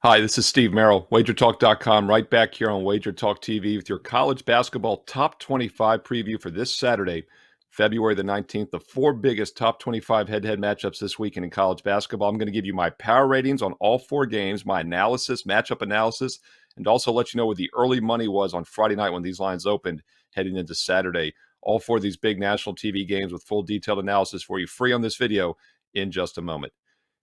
Hi, this is Steve Merril, WagerTalk.com, right back here on WagerTalk TV with your college basketball top 25 preview for this Saturday, February the 19th. The four biggest top 25 head-to-head matchups this weekend in college basketball. I'm going to give you my power ratings on all four games, my analysis, matchup analysis, and also let you know what the early money was on Friday night when these lines opened heading into Saturday. All four of these big national TV games with full detailed analysis for you free on this video in just a moment.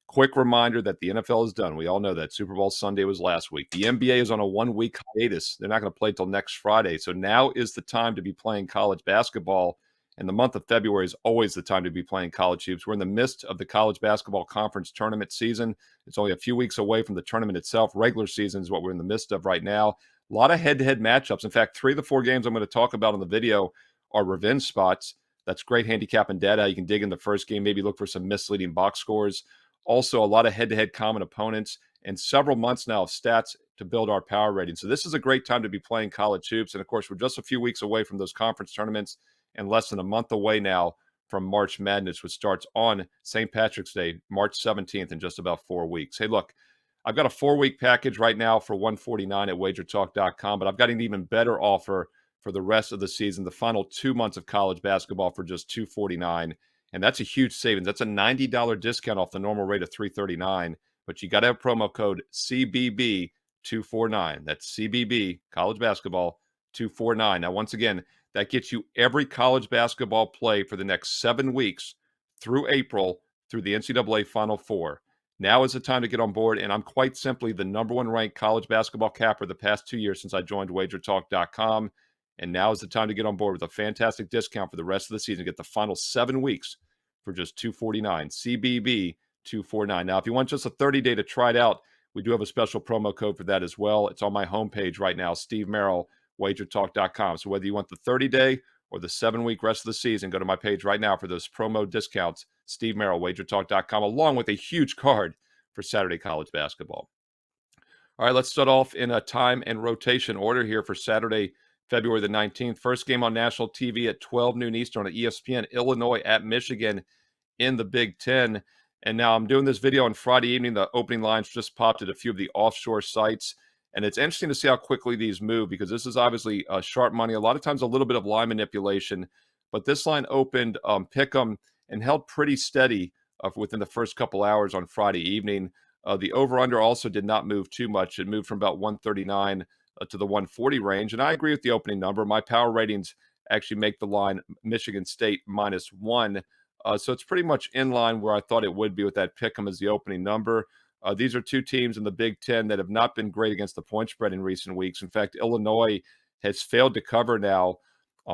Quick reminder that the NFL is done. We all know that Super Bowl Sunday was last week. The NBA is on a 1-week hiatus. They're not going to play till next Friday. So now is the time to be playing college basketball. And the month of February is always the time to be playing college hoops. We're in the midst of the college basketball conference tournament season. It's only a few weeks away from the tournament itself. Regular season is what we're in the midst of right now. A lot of head-to-head matchups. In fact, 3 of the 4 games I'm going to talk about on the video are revenge spots. That's great handicap and data. You can dig in the first game, maybe look for some misleading box scores. Also, a lot of head-to-head common opponents and several months now of stats to build our power rating. So this is a great time to be playing college hoops. And, of course, we're just a few weeks away from those conference tournaments and less than a month away now from March Madness, which starts on St. Patrick's Day, March 17th, in just about 4 weeks. Hey, look, I've got a 4-week package right now for $149 at WagerTalk.com, but I've got an even better offer for the rest of the season, the final 2 months of college basketball for just $249. And that's a huge savings. That's a $90 discount off the normal rate of $339. But you got to have promo code CBB249. That's CBB, college basketball, 249. Now, once again, that gets you every college basketball play for the next 7 weeks through April through the NCAA Final Four. Now is the time to get on board, and I'm quite simply the number one ranked college basketball capper the past 2 years since I joined WagerTalk.com. And now is the time to get on board with a fantastic discount for the rest of the season. Get the final 7 weeks for just $249. CBB 249. Now, if you want just a 30-day to try it out, we do have a special promo code for that as well. It's on my homepage right now, Steve Merril, WagerTalk.com. So whether you want the 30-day or the 7-week rest of the season, go to my page right now for those promo discounts, Steve Merril, WagerTalk.com, along with a huge card for Saturday college basketball. All right, let's start off in a time and rotation order here for Saturday, February the 19th. First game on national TV at 12 noon Eastern on ESPN, Illinois at Michigan in the Big Ten. And now I'm doing this video on Friday evening. The opening lines just popped at a few of the offshore sites. And it's interesting to see how quickly these move because this is obviously sharp money. A lot of times a little bit of line manipulation. But this line opened pick'em and held pretty steady within the first couple hours on Friday evening. The over-under also did not move too much. It moved from about 139 to the 140 range. And I agree with the opening number. My power ratings actually make the line Michigan State -1. So it's pretty much in line where I thought it would be with that pick'em as the opening number. These are two teams in the Big Ten that have not been great against the point spread in recent weeks. In fact, Illinois has failed to cover now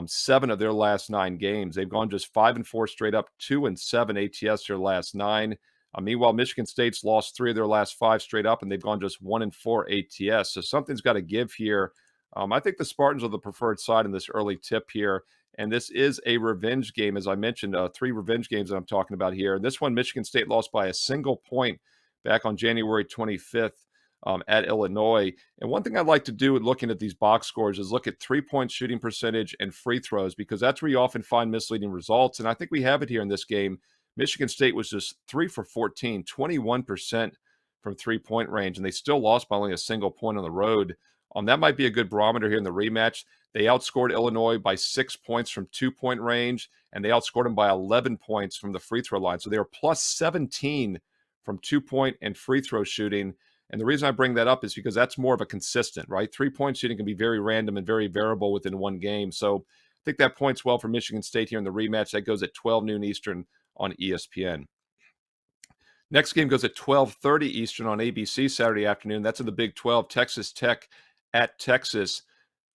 7 of their last 9 games. They've gone just 5-4 straight up, 2-7 ATS their last 9. Meanwhile, Michigan State's lost 3 of their last 5 straight up, and they've gone just 1-4 ATS. So something's got to give here. I think the Spartans are the preferred side in this early tip here. And this is a revenge game, as I mentioned, 3 revenge games that I'm talking about here. And this one, Michigan State lost by a single point back on January 25th at Illinois. And one thing I'd like to do looking at these box scores is look at 3-point shooting percentage and free throws because that's where you often find misleading results. And I think we have it here in this game. Michigan State was just 3 for 14, 21% from 3-point range, and they still lost by only a single point on the road. That might be a good barometer here in the rematch. They outscored Illinois by 6 points from 2-point range, and they outscored them by 11 points from the free throw line. So they were plus 17 from 2-point and free throw shooting. And the reason I bring that up is because that's more of a consistent, right? 3-point shooting can be very random and very variable within one game. So I think that points well for Michigan State here in the rematch. That goes at 12 noon Eastern on ESPN. Next game goes at 12:30 Eastern on ABC Saturday afternoon. That's in the Big 12, Texas Tech at Texas.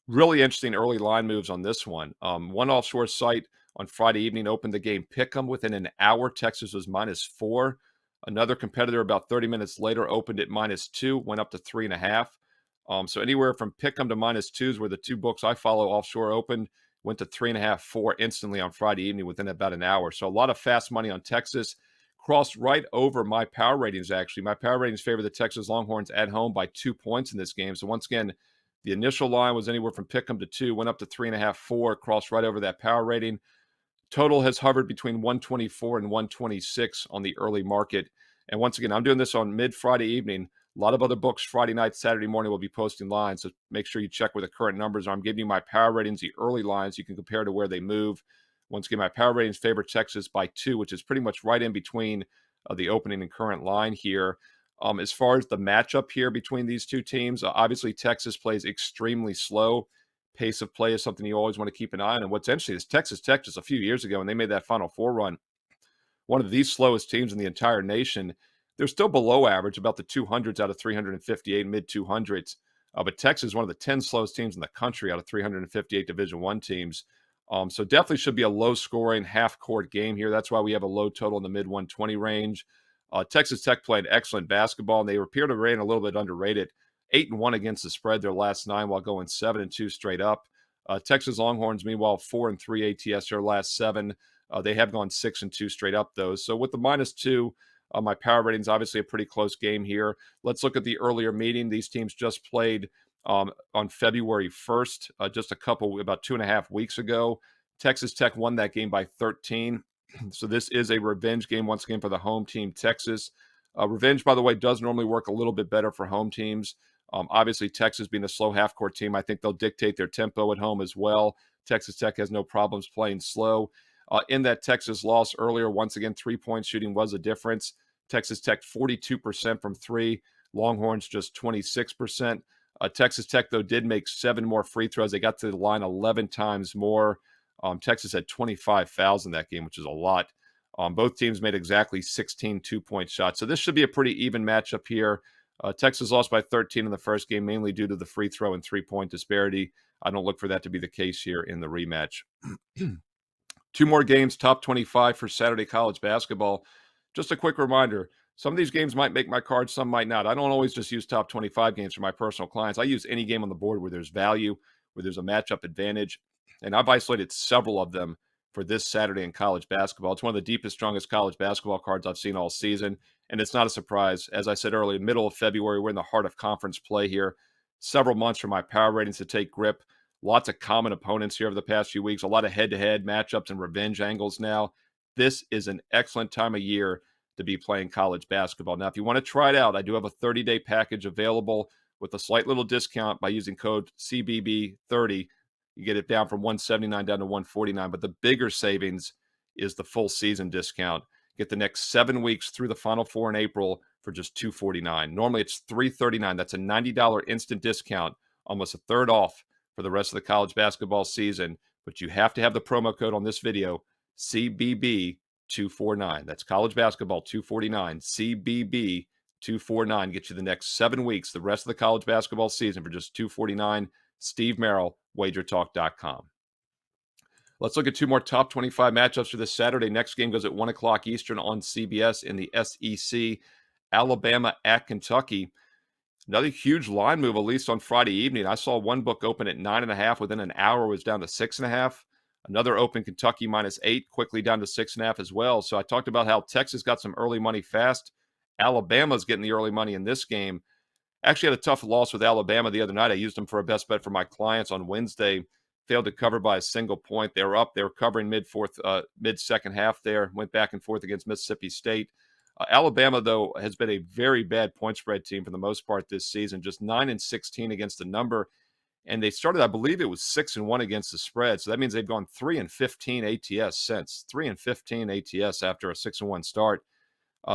Really interesting early line moves on this one. One offshore site on Friday evening opened the game pick'em within an hour. Texas was -4. Another competitor about 30 minutes later opened at -2, went up to 3.5. So anywhere from pick'em to -2s where the two books I follow offshore opened, went to 3.5, 4 instantly on Friday evening within about an hour. So a lot of fast money on Texas. Crossed right over my power ratings, actually. My power ratings favor the Texas Longhorns at home by 2 points in this game. So once again, the initial line was anywhere from pick'em to 2, went up to 3.5, 4, crossed right over that power rating. Total has hovered between 124 and 126 on the early market. And once again, I'm doing this on mid-Friday evening. A lot of other books Friday night, Saturday morning will be posting lines, so make sure you check where the current numbers are. I'm giving you my power ratings, the early lines. You can compare to where they move. Once again, my power ratings favor Texas by 2, which is pretty much right in between the opening and current line here. As far as the matchup here between these two teams, obviously Texas plays extremely slow. Pace of play is something you always want to keep an eye on. And what's interesting is Texas Tech just a few years ago when they made that Final Four run, one of the slowest teams in the entire nation. They're still below average, about the 200s out of 358, mid 200s. But Texas is one of the 10 slowest teams in the country out of 358 Division I teams. So definitely should be a low-scoring, half-court game here. That's why we have a low total in the mid-120 range. Texas Tech played excellent basketball, and they appear to remain a little bit underrated. 8-1 against the spread their last 9 while going 7-2 straight up. Texas Longhorns, meanwhile, 4-3 ATS their last 7. They have gone 6-2 straight up, though. So with the -2, my power rating's obviously a pretty close game here. Let's look at the earlier meeting. These teams just played on February 1st, just about 2.5 weeks ago. Texas Tech won that game by 13. So this is a revenge game once again for the home team, Texas. Revenge, by the way, does normally work a little bit better for home teams. Obviously, Texas being a slow half-court team, I think they'll dictate their tempo at home as well. Texas Tech has no problems playing slow. In that Texas loss earlier, once again, three-point shooting was a difference. Texas Tech 42% from 3. Longhorns just 26%. Texas Tech, though, did make 7 more free throws. They got to the line 11 times more. Texas had 25 fouls in that game, which is a lot. Both teams made exactly 16 two-point shots. So this should be a pretty even matchup here. Texas lost by 13 in the first game, mainly due to the free throw and three-point disparity. I don't look for that to be the case here in the rematch. 2 more games, top 25 for Saturday college basketball. Just a quick reminder, some of these games might make my card, some might not. I don't always just use top 25 games for my personal clients. I use any game on the board where there's value, where there's a matchup advantage, and I've isolated several of them for this Saturday in college basketball. It's one of the deepest, strongest college basketball cards I've seen all season, and it's not a surprise. As I said earlier, middle of February, we're in the heart of conference play here. Several months for my power ratings to take grip. Lots of common opponents here over the past few weeks, a lot of head-to-head matchups and revenge angles now. This is an excellent time of year to be playing college basketball. Now, if you want to try it out, I do have a 30-day package available with a slight little discount by using code CBB30. You get it down from $179 down to $149, but the bigger savings is the full season discount. Get the next 7 weeks through the Final Four in April for just $249. Normally, it's $339. That's a $90 instant discount, almost a third off for the rest of the college basketball season, but you have to have the promo code on this video, CBB249. That's college basketball 249, CBB249. Get you the next 7 weeks, the rest of the college basketball season for just $249. Steve Merril, WagerTalk.com. Let's look at 2 more top 25 matchups for this Saturday. Next game goes at 1 o'clock Eastern on CBS in the SEC. Alabama at Kentucky. Another huge line move, at least on Friday evening. I saw one book open at 9.5. Within an hour, was down to 6.5. Another open Kentucky -8, quickly down to 6.5 as well. So I talked about how Texas got some early money fast. Alabama's getting the early money in this game. Actually had a tough loss with Alabama the other night. I used them for a best bet for my clients on Wednesday. Failed to cover by a single point. They were up. They were covering mid-second half there. Went back and forth against Mississippi State. Alabama, though, has been a very bad point spread team for the most part this season, just 9-16 against the number. And they started, I believe it was 6-1 against the spread. So that means they've gone 3-15 ATS since. 3-15 ATS after a 6-1 start.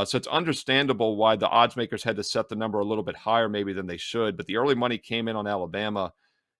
So it's understandable why the odds makers had to set the number a little bit higher maybe than they should. But the early money came in on Alabama.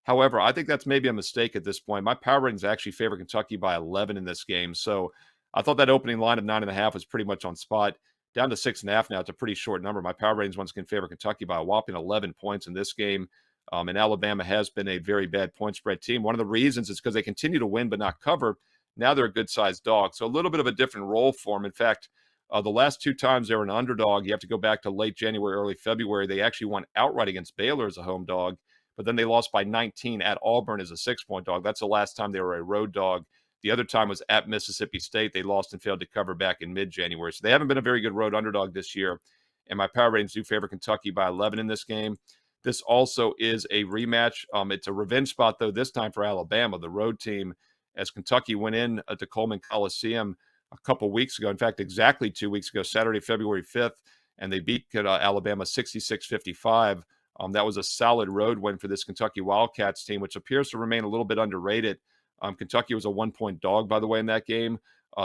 However, I think that's maybe a mistake at this point. My power ratings actually favor Kentucky by 11 in this game. So I thought that opening line of 9.5 was pretty much on spot. Down to 6.5 now. It's a pretty short number. My power ratings once again favor Kentucky by a whopping 11 points in this game. And Alabama has been a very bad point spread team. One of the reasons is because they continue to win but not cover. Now they're a good-sized dog. So a little bit of a different role for them. In fact, the last 2 times they were an underdog, you have to go back to late January, early February. They actually won outright against Baylor as a home dog, but then they lost by 19 at Auburn as a 6-point dog. That's the last time they were a road dog. The other time was at Mississippi State. They lost and failed to cover back in mid-January. So they haven't been a very good road underdog this year. And my power ratings do favor Kentucky by 11 in this game. This also is a rematch. It's a revenge spot, though, this time for Alabama, the road team, as Kentucky went in to Coleman Coliseum a couple weeks ago. In fact, exactly 2 weeks ago, Saturday, February 5th, and they beat Alabama 66-55. That was a solid road win for this Kentucky Wildcats team, which appears to remain a little bit underrated. Kentucky was a 1-point dog, by the way, in that game.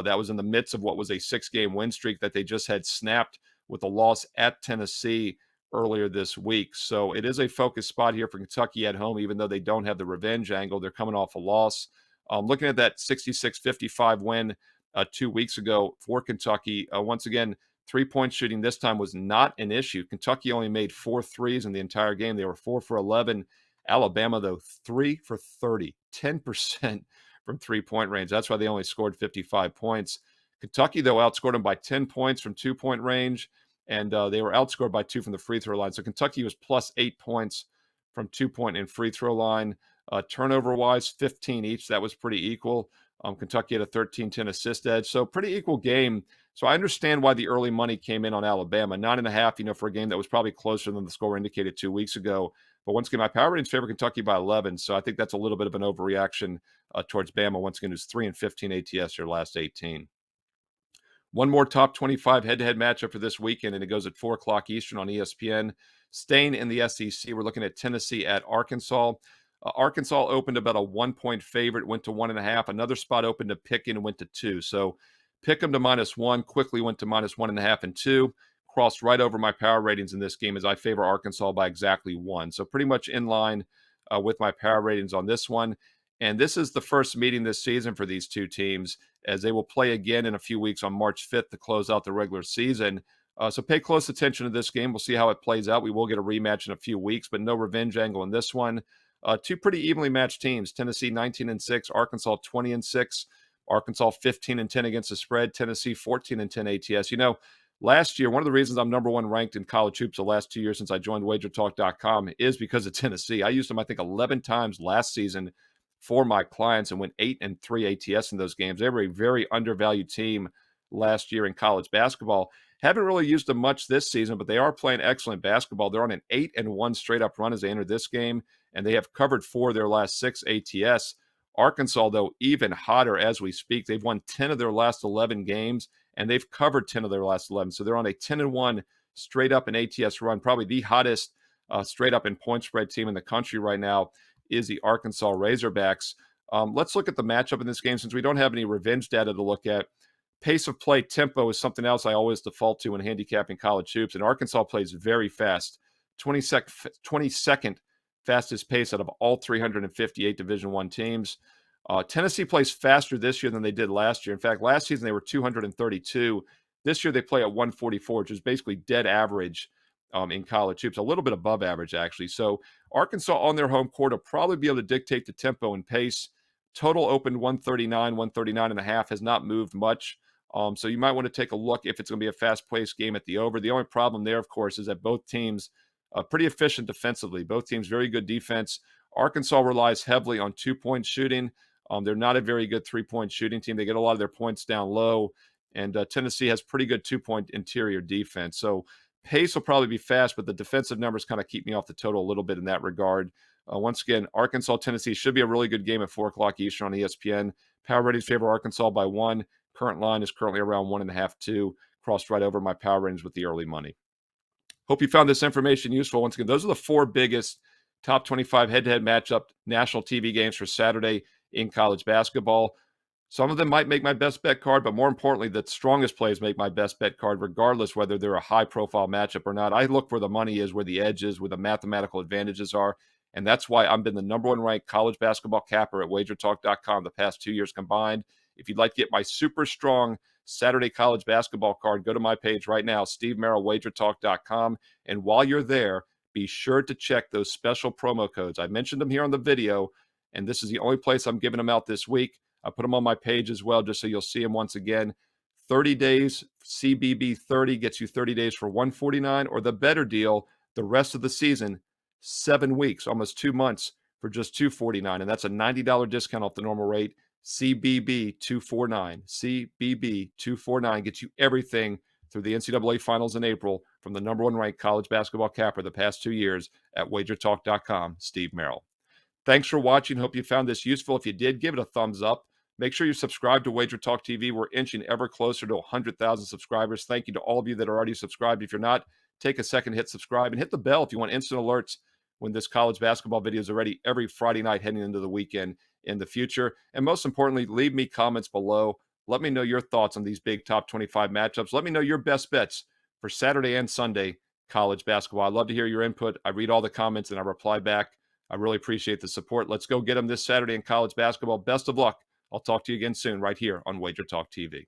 That was in the midst of what was a 6-game win streak that they just had snapped with a loss at Tennessee earlier this week. So it is a focus spot here for Kentucky at home, even though they don't have the revenge angle. They're coming off a loss. Looking at that 66-55 win 2 weeks ago for Kentucky, once again, three-point shooting this time was not an issue. Kentucky only made 4 threes in the entire game. They were 4 for 11. Alabama, though, 3 for 30, 10% from three-point range. That's why they only scored 55 points. Kentucky, though, outscored them by 10 points from two-point range, and they were outscored by 2 from the free throw line. So Kentucky was plus 8 points from two-point and free throw line. Turnover-wise, 15 each. That was pretty equal. Kentucky had a 13-10 assist edge. So pretty equal game. So I understand why the early money came in on Alabama. 9.5, for a game that was probably closer than the score indicated 2 weeks ago. But once again, my power ratings favor Kentucky by 11. So I think that's a little bit of an overreaction towards Bama. Once again, who's 3-15 ATS your last 18. One more top 25 head-to-head matchup for this weekend, and it goes at 4 o'clock Eastern on ESPN. Staying in the SEC, we're looking at Tennessee at Arkansas. Arkansas opened about a 1-point favorite, went to 1.5. Another spot opened to Pick'em and went to 2. So Pick'em to -1, quickly went to -1.5 and 2. Crossed right over my power ratings in this game as I favor Arkansas by exactly 1. So pretty much in line with my power ratings on this one. And this is the first meeting this season for these two teams, as they will play again in a few weeks on March 5th to close out the regular season. So pay close attention to this game. We'll see how it plays out. We will get a rematch in a few weeks, but no revenge angle in this one. Two pretty evenly matched teams. Tennessee 19-6, Arkansas 20-6. Arkansas 15-10 against the spread. Tennessee 14-10 ATS. Last year, one of the reasons I'm number 1 ranked in college hoops the last 2 years since I joined WagerTalk.com is because of Tennessee. I used them, I think, 11 times last season for my clients and went 8-3 ATS in those games. They were a very undervalued team last year in college basketball. Haven't really used them much this season, but they are playing excellent basketball. They're on an 8-1 straight-up run as they enter this game, and they have covered 4 of their last 6 ATS. Arkansas, though, even hotter as we speak. They've won 10 of their last 11 games, and they've covered 10 of their last 11. So they're on a 10-1 straight-up in ATS run. Probably the hottest straight-up in point spread team in the country right now is the Arkansas Razorbacks. Let's look at the matchup in this game since we don't have any revenge data to look at. Pace of play, tempo is something else I always default to when handicapping college hoops, and Arkansas plays very fast. 22nd fastest pace out of all 358 Division I teams. Tennessee plays faster this year than they did last year. In fact, last season they were 232. This year they play at 144, which is basically dead average in college hoops, a little bit above average, actually. So Arkansas on their home court will probably be able to dictate the tempo and pace. Total opened 139, 139.5, has not moved much. So you might want to take a look if it's going to be a fast-paced game at the over. The only problem there, of course, is that both teams are pretty efficient defensively. Both teams very good defense. Arkansas relies heavily on two-point shooting. They're not a very good three-point shooting team. They get a lot of their points down low, and Tennessee has pretty good two-point interior defense. So pace will probably be fast, but the defensive numbers kind of keep me off the total a little bit in that regard. Once again, Arkansas, Tennessee should be a really good game at 4 o'clock Eastern on ESPN. Power ratings favor Arkansas by 1. Current line is currently around 1.5, 2. Crossed right over my power ratings with the early money. Hope you found this information useful. Once again, those are the 4 biggest top 25 head-to-head matchup national TV games for Saturday in college basketball. Some of them might make my best bet card, but more importantly, the strongest plays make my best bet card, regardless whether they're a high-profile matchup or not. I look where the money is, where the edge is, where the mathematical advantages are, and that's why I've been the number 1 ranked college basketball capper at WagerTalk.com the past 2 years combined. If you'd like to get my super strong Saturday college basketball card, go to my page right now, Steve Merril, WagerTalk.com, and while you're there, be sure to check those special promo codes. I mentioned them here on the video, and this is the only place I'm giving them out this week. I put them on my page as well, just so you'll see them once again. 30 days, CBB 30 gets you 30 days for $149, or the better deal, the rest of the season, 7 weeks, almost 2 months for just $249, and that's a $90 discount off the normal rate. CBB 249. CBB 249 gets you everything through the NCAA finals in April from the number 1 ranked college basketball capper the past 2 years at WagerTalk.com, Steve Merril. Thanks for watching. Hope you found this useful. If you did, give it a thumbs up. Make sure you subscribe to Wager Talk TV. We're inching ever closer to 100,000 subscribers. Thank you to all of you that are already subscribed. If you're not, take a second, hit subscribe, and hit the bell if you want instant alerts when this college basketball video is ready every Friday night heading into the weekend in the future. And most importantly, leave me comments below. Let me know your thoughts on these big top 25 matchups. Let me know your best bets for Saturday and Sunday college basketball. I'd love to hear your input. I read all the comments and I reply back. I really appreciate the support. Let's go get them this Saturday in college basketball. Best of luck. I'll talk to you again soon right here on Wager Talk TV.